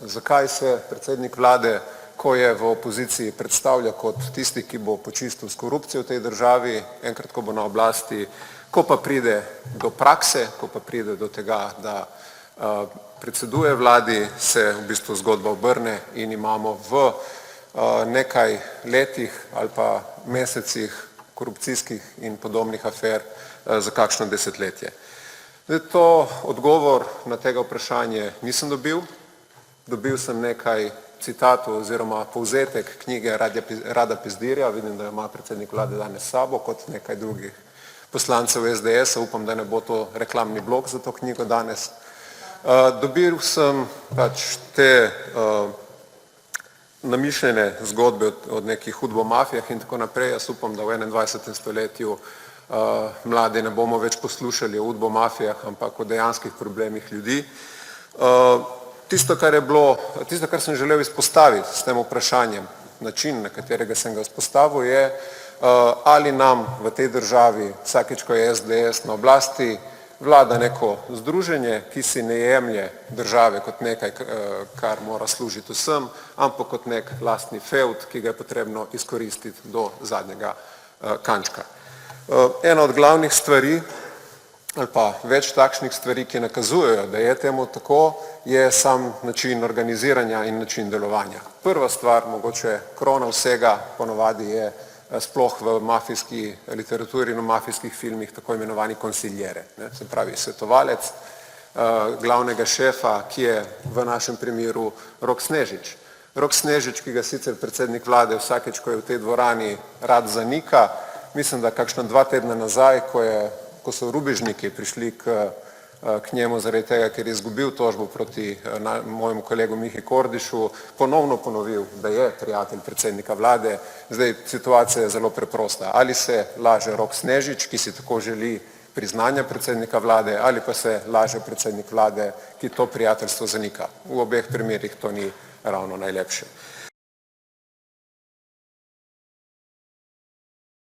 zakaj se predsednik vlade, ko je v opoziciji, predstavlja kot tisti, ki bo počistil s korupcijo v tej državi, enkrat, ko bo na oblasti, ko pa pride do prakse, ko pa pride do tega, da predseduje vladi, se v bistvu zgodba obrne in imamo v nekaj letih ali pa mesecih korupcijskih in podobnih afer za kakšno desetletje. To odgovor na tega vprašanje nisem dobil. Dobil sem nekaj citatov oziroma povzetek knjige Rada Pezdirja, vidim, da jo ima predsednik vlade danes s sabo, kot nekaj drugih poslancev SDS-a, upam, da ne bo to reklamni blok za to knjigo danes. Dobil sem pač te namišljene zgodbe od nekih udbomafijah in tako naprej. Jaz upam, da v 21. stoletju mladi ne bomo več poslušali o udbomafijah, ampak o dejanskih problemih ljudi. Tisto, kar sem želel izpostaviti s tem vprašanjem, način, na katerega sem ga izpostavil, je, ali nam v tej državi, vsakeč, ko je SDS na oblasti, vlada neko združenje, ki si ne jemlje države kot nekaj, kar mora služiti vsem, ampak kot nek lastni fevd, ki ga je potrebno izkoristiti do zadnjega kančka. Ena od glavnih stvari, ali pa več takšnih stvari, ki nakazujejo, da je temu tako, je sam način organiziranja in način delovanja. Prva stvar, mogoče krona vsega, ponavadi je sploh v mafijski literaturi in v mafijskih filmih tako imenovani konsiljere, se pravi svetovalec glavnega šefa, ki je v našem primeru Rok Snežič. Rok Snežič, ki ga sicer predsednik vlade vsakeč, ko je v tej dvorani, rad zanika, mislim, da kakšna 2 tedna nazaj, ko so rubežniki prišli k njemu zaradi tega, ker je izgubil tožbo proti mojemu kolegu Mihi Kordišu, ponovno ponovil, da je prijatelj predsednika vlade. Zdaj, situacija je zelo preprosta. Ali se laže Rok Snežič, ki si tako želi priznanja predsednika vlade, ali pa se laže predsednik vlade, ki to prijateljstvo zanika. V obeh primerih to ni ravno najlepše.